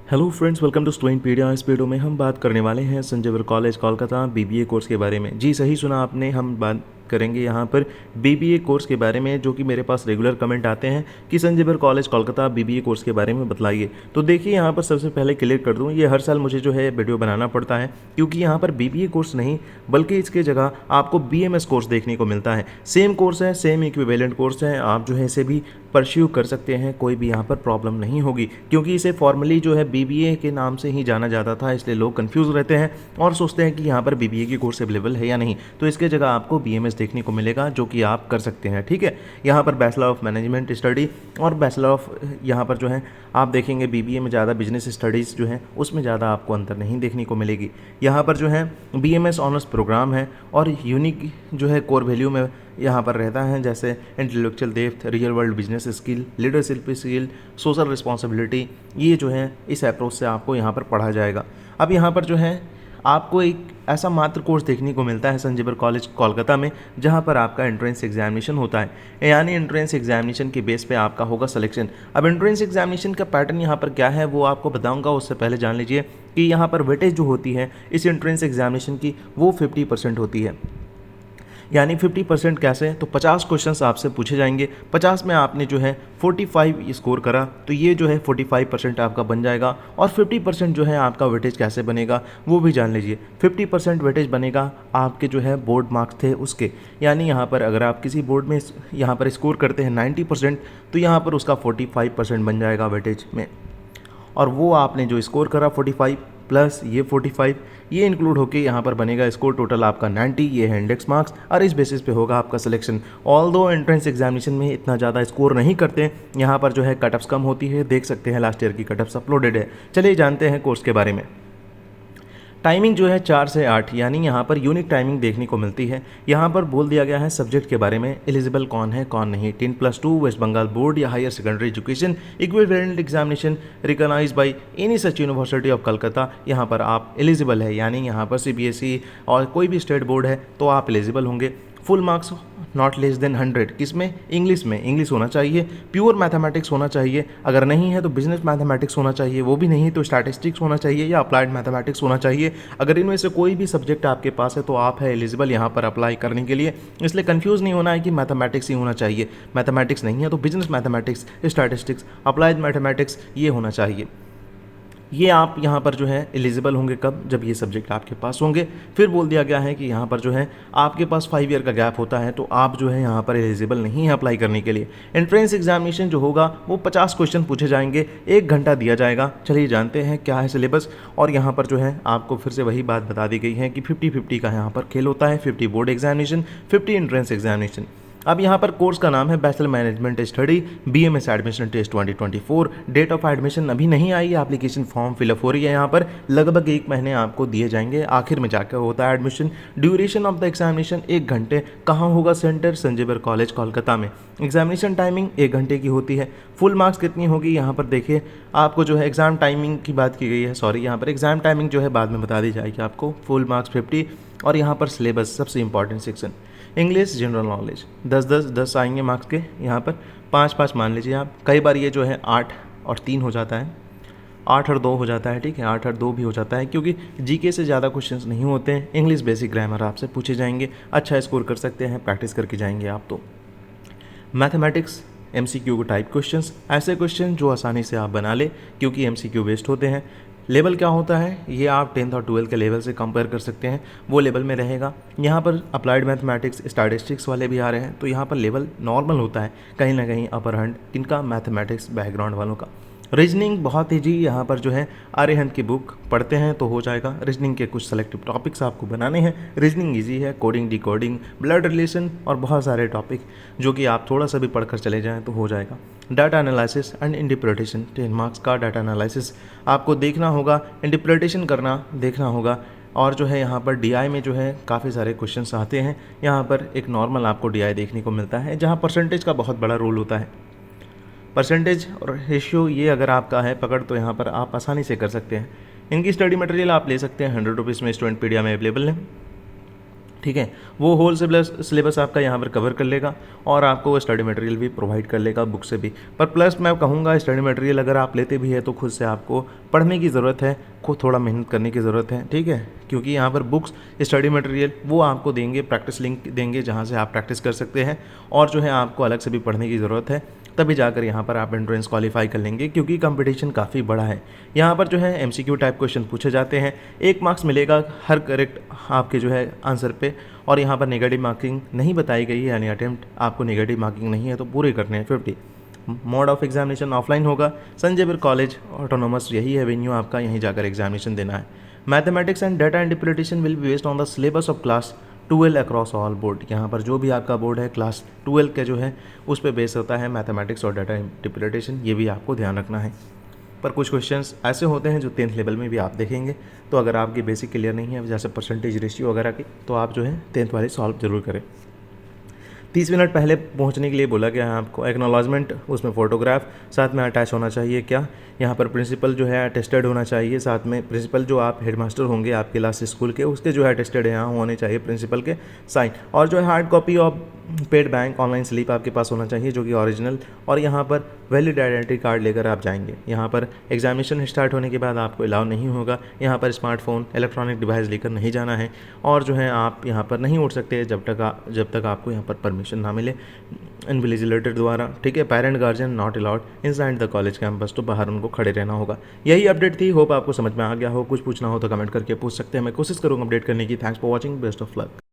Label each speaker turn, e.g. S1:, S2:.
S1: Hello friends, welcome to Studentpedia. इस video में हम बात करने वाले हैं Sanjay college Kolkata BBA course के बारे में। जी सही सुना आपने, हम बात करेंगे यहाँ पर बीबीए कोर्स के बारे में, जो कि मेरे पास रेगुलर कमेंट आते हैं कि Sanjay college Kolkata BBA course के बारे में बतलाइए। तो देखिए यहाँ पर सबसे पहले क्लियर कर दूँ, ये हर साल मुझे जो है वीडियो बनाना पड़ता है, क्योंकि यहाँ पर बीबीए कोर्स नहीं बल्कि इसके जगह आपको बीएमएस कोर्स देखने को मिलता है। सेम कोर्स है, सेम इक्विवेलेंट कोर्स है, आप जो है इसे भी परस्यू कर सकते हैं, कोई भी यहाँ पर प्रॉब्लम नहीं होगी, क्योंकि इसे फॉर्मली जो है बीबीए के नाम से ही जाना जाता था। इसलिए लोग कंफ्यूज रहते हैं और सोचते हैं कि यहाँ पर बीबीए की कोर्स अवेलेबल है या नहीं। तो इसके जगह आपको बीएमएस देखने को मिलेगा, जो कि आप कर सकते हैं। ठीक है, यहाँ पर बैचलर ऑफ मैनेजमेंट स्टडी और बैचलर ऑफ यहाँ पर जो है आप देखेंगे बीबीए में ज़्यादा बिजनेस स्टडीज़ जो है उसमें ज़्यादा आपको अंतर नहीं देखने को मिलेगी। यहाँ पर जो है बीएमएस ऑनर्स प्रोग्राम है और यूनिक जो है कोर वैल्यू में यहाँ पर रहता है, जैसे intellectual depth, real world business skill, leadership skill, social responsibility. ये जो है इस अप्रोच से आपको यहाँ पर पढ़ा जाएगा। अब यहाँ पर जो है आपको एक ऐसा मात्र कोर्स देखने को मिलता है संजय कॉलेज कोलकाता में, जहाँ पर आपका एंट्रेंस एग्जामिनेशन होता है, यानी एंट्रेंस एग्जामिनेशन के बेस पे आपका होगा सिलेक्शन। अब एंट्रेंस एग्जामिनेशन का पैटर्न यहाँ पर क्या है वो आपको बताऊंगा, उससे पहले जान लीजिए कि यहाँ पर वेटेज जो होती है इस एंट्रेंस एग्जामिनेशन की वो 50% होती है। यानी 50% कैसे, तो 50 क्वेश्चंस आपसे पूछे जाएंगे, 50 में आपने जो है 45 स्कोर करा तो ये जो है 45% आपका बन जाएगा। और 50% जो है आपका वेटेज कैसे बनेगा वो भी जान लीजिए। 50% वेटेज बनेगा आपके जो है बोर्ड मार्क्स थे उसके, यानी यहाँ पर अगर आप किसी बोर्ड में यहाँ पर स्कोर करते हैं 90%, तो यहाँ पर उसका 45% बन जाएगा वेटेज में। और वो आपने जो स्कोर करा 45 प्लस ये 45, ये इंक्लूड होके यहाँ पर बनेगा स्कोर टोटल आपका 90, ये है इंडेक्स मार्क्स, और इस बेसिस पे होगा आपका सिलेक्शन। ऑल दो एंट्रेंस एग्जामिनेशन में इतना ज़्यादा स्कोर नहीं करते, यहाँ पर जो है कटअप्स कम होती है, देख सकते हैं लास्ट ईयर की कटअप्स अपलोडेड है। चलिए जानते हैं कोर्स के बारे में। टाइमिंग जो है 4 से 8, यानी यहाँ पर यूनिक टाइमिंग देखने को मिलती है। यहाँ पर बोल दिया गया है सब्जेक्ट के बारे में, एलिजिबल कौन है कौन नहीं। 10+2 वेस्ट बंगाल बोर्ड या higher secondary education equivalent examination recognise by any such university of Calcutta. यहाँ पर आप एलिजिबल है, यानी यहाँ पर सीबीएसई और कोई भी स्टेट बोर्ड है तो आप एलिजिबल होंगे। Full marks not less than 100, किसमें, इंग्लिश में, इंग्लिश होना चाहिए। प्योर मैथमेटिक्स होना चाहिए, अगर नहीं है तो बिजनेस मैथमेटिक्स होना चाहिए, वो भी नहीं तो स्टैटिस्टिक्स होना चाहिए या अप्लाइड मैथमेटिक्स होना चाहिए। अगर इनमें से कोई भी सब्जेक्ट आपके पास है तो आप है एलिजिबल यहाँ पर अप्लाई करने के लिए। इसलिए कंफ्यूज नहीं होना है कि मैथमेटिक्स ही होना चाहिए, मैथमेटिक्स नहीं है तो business mathematics, statistics, applied mathematics ये होना चाहिए। ये आप यहाँ पर जो है एलिजिबल होंगे कब, जब ये सब्जेक्ट आपके पास होंगे। फिर बोल दिया गया है कि यहाँ पर जो है आपके पास 5 ईयर का गैप होता है तो आप जो है यहाँ पर एलिजिबल नहीं है अप्लाई करने के लिए। एंट्रेंस एग्जामिनेशन जो होगा वो 50 क्वेश्चन पूछे जाएंगे, 1 घंटा दिया जाएगा। चलिए जानते हैं क्या है सिलेबस। और यहाँ पर जो है आपको फिर से वही बात बता दी गई है कि 50-50 का यहाँ पर खेल होता है, 50 बोर्ड एग्जामिनेशन, 50 एंट्रेंस एग्जामिनेशन। अब यहाँ पर कोर्स का नाम है bachelor management study BMS admission test 2024। Date of admission अभी नहीं आई है, एप्लीकेशन फॉर्म फिलअप हो रही है। यहाँ पर लगभग 1 महीने आपको दिए जाएंगे, आखिर में जाकर होता है admission. Duration of the examination 1 घंटे। कहाँ होगा सेंटर, संजय कॉलेज कोलकाता में। एग्जामिनेशन टाइमिंग 1 घंटे की होती है। फुल मार्क्स कितनी होगी यहाँ पर देखिए, आपको जो है एग्जाम टाइमिंग की बात की गई है, सॉरी यहाँ पर एग्जाम टाइमिंग जो है बाद में बता दी जाएगी आपको। Full marks 50। और यहाँ पर सिलेबस सबसे important section English general knowledge 10 आएंगे मार्क्स के, यहाँ पर 5 मान लीजिए आप। कई बार ये जो है 8 और 3 हो जाता है, 8 और 2 हो जाता है, ठीक है, 8 और 2 भी हो जाता है, क्योंकि जीके से ज़्यादा क्वेश्चंस नहीं होते हैं। इंग्लिश बेसिक ग्रामर आपसे पूछे जाएंगे, अच्छा स्कोर कर सकते हैं, प्रैक्टिस करके जाएंगे आप तो। मैथमेटिक्स एमसीक्यू टाइप क्वेश्चंस, ऐसे क्वेश्चन जो आसानी से आप बना ले, क्योंकि एमसीक्यू बेस्ड होते हैं। लेवल क्या होता है ये आप 10th और 12th के लेवल से कंपेयर कर सकते हैं, वो लेवल में रहेगा। यहाँ पर अप्लाइड मैथमेटिक्स, स्टैटिस्टिक्स वाले भी आ रहे हैं, तो यहाँ पर लेवल नॉर्मल होता है, कहीं ना कहीं अपर हैंड किनका, मैथमेटिक्स बैकग्राउंड वालों का। रीजनिंग बहुत ईजी, यहाँ पर जो है आर्यहंत की बुक पढ़ते हैं तो हो जाएगा। रीजनिंग के कुछ सेलेक्टिव टॉपिक्स आपको बनाने हैं, रीजनिंग ईजी है, कोडिंग, डिकोडिंग, ब्लड रिलेशन और बहुत सारे टॉपिक जो कि आप थोड़ा सा भी पढ़कर चले जाएँ तो हो जाएगा। Data analysis and interpretation 10 marks का डाटा एनालिसिस आपको देखना होगा, इंटरप्रिटेशन करना देखना होगा। और जो है यहाँ पर डीआई में जो है काफ़ी सारे क्वेश्चंस आते हैं। यहाँ पर एक नॉर्मल आपको डीआई देखने को मिलता है, जहाँ परसेंटेज का बहुत बड़ा रोल होता है। परसेंटेज और रेशियो ये अगर आपका है पकड़ तो यहाँ पर आप आसानी से कर सकते हैं। इनकी स्टडी मटेरियल आप ले सकते हैं, 100 रुपीज़ में स्टूडेंटपीडिया में अवेलेबल है। ठीक है। वो होल सिलेबस आपका यहाँ पर कवर कर लेगा और आपको वो स्टडी मटेरियल भी प्रोवाइड कर लेगा बुक से भी। पर प्लस मैं कहूँगा स्टडी मटेरियल अगर आप लेते भी है तो खुद से आपको पढ़ने की ज़रूरत है, खुद थोड़ा मेहनत करने की ज़रूरत है, ठीक है। क्योंकि यहाँ पर बुक्स स्टडी मटेरियल वो आपको देंगे, प्रैक्टिस लिंक देंगे जहाँ से आप प्रैक्टिस कर सकते हैं, और जो है आपको अलग से भी पढ़ने की ज़रूरत है, तभी जाकर यहाँ पर आप एंट्रेंस क्वालिफाई कर लेंगे, क्योंकि कंपटीशन काफ़ी बड़ा है। यहाँ पर जो है एमसीक्यू टाइप क्वेश्चन पूछे जाते हैं, 1 मार्क्स मिलेगा हर करेक्ट आपके जो है आंसर पे, और यहाँ पर नेगेटिव मार्किंग नहीं बताई गई है, यानी अटेम्प्ट आपको नेगेटिव मार्किंग नहीं है तो पूरे करने हैं 50। मोड ऑफ एग्जामिनेशन ऑफलाइन होगा। संजयवीर कॉलेज ऑटोनोमस यही है वेन्यू आपका, यहीं जाकर एग्जामिनेशन देना है। Mathematics and data interpretation will be based on the syllabus of class 12 across all board. यहाँ पर जो भी आपका बोर्ड है क्लास 12 के जो है उस पर बेस होता है मैथमेटिक्स और डाटा इंटरप्रिटेशन, ये भी आपको ध्यान रखना है। पर कुछ क्वेश्चंस ऐसे होते हैं जो 10th लेवल में भी आप देखेंगे, तो अगर आपकी बेसिक क्लियर नहीं है जैसे परसेंटेज रेशियो वगैरह की, तो आप जो है 10th वाले सॉल्व जरूर करें। 30 मिनट पहले पहुंचने के लिए बोला गया है आपको। एक्नॉलेजमेंट, उसमें फ़ोटोग्राफ साथ में अटैच होना चाहिए। क्या यहाँ पर प्रिंसिपल जो है अटेस्टेड होना चाहिए, साथ में प्रिंसिपल जो आप हेडमास्टर होंगे आपके लास्ट स्कूल के, उसके जो है अटेस्टेड यहाँ होने चाहिए प्रिंसिपल के साइन, और जो है hard copy of paid bank online slip आपके पास होना चाहिए जो कि ओरिजिनल, और यहाँ पर वैलिड आइडेंटिटी कार्ड लेकर आप जाएंगे। यहाँ पर एग्जामिनेशन स्टार्ट होने के बाद आपको अलाउ नहीं होगा, यहाँ पर स्मार्टफोन इलेक्ट्रॉनिक डिवाइस लेकर नहीं जाना है, और जो है आप यहाँ पर नहीं उठ सकते जब तक आपको यहाँ पर परमिशन ना मिले इन्विजिलेटर द्वारा, ठीक है। Parent guardian not allowed inside the college campus, तो बाहर उनको खड़े रहना होगा। यही अपडेट थी, होप आपको समझ में आ गया हो। कुछ पूछना हो तो कमेंट करके पूछ सकते हैं, मैं कोशिश करूँगा अपडेट करने की। Thanks for watching, best of luck.